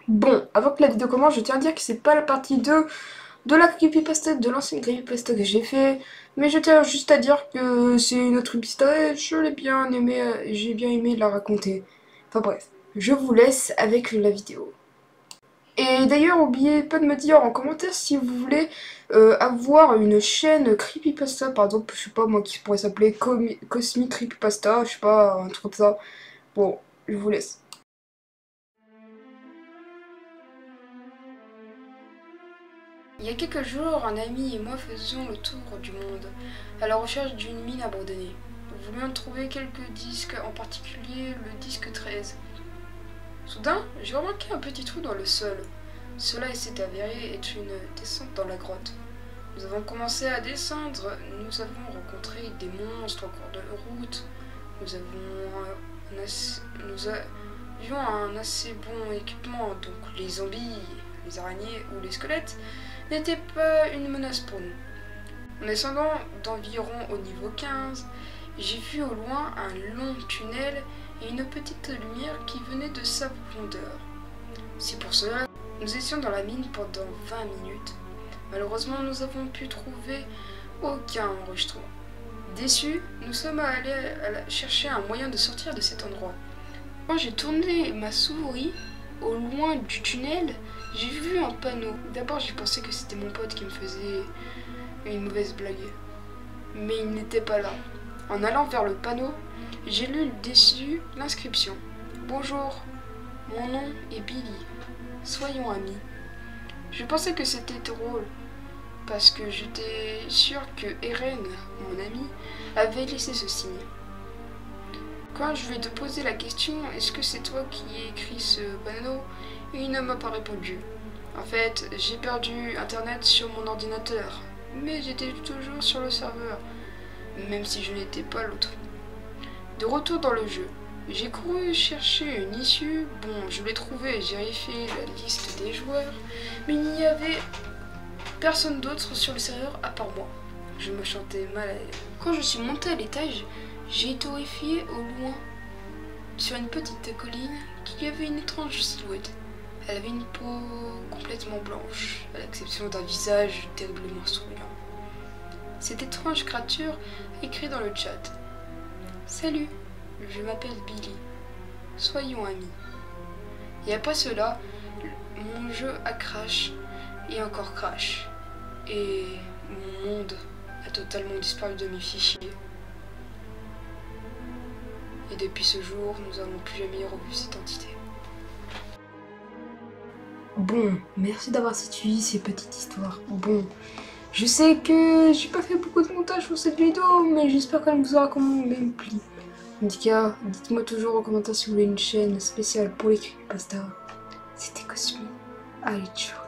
Bon, avant que la vidéo commence, je tiens à dire que c'est pas la partie 2 de la creepypasta, de l'ancienne creepypasta que j'ai fait, mais je tiens juste à dire que c'est une autre creepypasta et je l'ai bien aimé, j'ai bien aimé la raconter. Enfin bref, je vous laisse avec la vidéo. Et d'ailleurs, n'oubliez pas de me dire en commentaire si vous voulez avoir une chaîne creepypasta, par exemple, je sais pas moi, qui pourrait s'appeler Cosmic Creepypasta, je sais pas, un truc comme ça. Bon, je vous laisse. Il y a quelques jours, un ami et moi faisions le tour du monde, à la recherche d'une mine abandonnée. Nous voulions trouver quelques disques, en particulier le disque 13. Soudain, j'ai remarqué un petit trou dans le sol. Cela s'est avéré être une descente dans la grotte. Nous avons commencé à descendre, nous avons rencontré des monstres en cours de route, nous avions un assez bon équipement, donc les zombies, les araignées ou les squelettes n'étaient pas une menace pour nous. En descendant d'environ au niveau 15, j'ai vu au loin un long tunnel et une petite lumière qui venait de sa profondeur. C'est pour cela que nous étions dans la mine pendant 20 minutes. Malheureusement, nous n'avons pu trouver aucun enregistrement. Déçus, nous sommes allés chercher un moyen de sortir de cet endroit. Quand j'ai tourné ma souris au loin du tunnel, j'ai vu un panneau. D'abord, j'ai pensé que c'était mon pote qui me faisait une mauvaise blague. Mais il n'était pas là. En allant vers le panneau, j'ai lu dessus l'inscription. Bonjour, mon nom est Billy. Soyons amis. Je pensais que c'était drôle, parce que j'étais sûre que Eren, mon ami, avait laissé ce signe. Quand je vais te poser la question, est-ce que c'est toi qui ai écrit ce panneau, il ne m'a pas répondu. En fait, j'ai perdu internet sur mon ordinateur, mais j'étais toujours sur le serveur, même si je n'étais pas l'autre. De retour dans le jeu, j'ai couru chercher une issue. Bon, je l'ai trouvée, j'ai vérifié la liste des joueurs, mais il n'y avait personne d'autre sur le serveur à part moi. Je me sentais mal à l'aise. Quand je suis montée à l'étage, j'ai été horrifiée au loin, sur une petite colline, qu'il y avait une étrange silhouette. Elle avait une peau complètement blanche, à l'exception d'un visage terriblement souriant. Cette étrange créature a écrit dans le chat. Salut, je m'appelle Billy. Soyons amis. Et après cela, mon jeu a crash et encore crash. Et mon monde a totalement disparu de mes fichiers. Et depuis ce jour, nous n'avons plus jamais revu cette entité. Bon, merci d'avoir suivi ces petites histoires. Bon, je sais que j'ai pas fait beaucoup de montage pour cette vidéo, mais j'espère qu'elle vous aura quand même plu. En tout cas, dites-moi toujours en commentaire si vous voulez une chaîne spéciale pour les creepypasta. C'était Cosmi. Allez, ciao.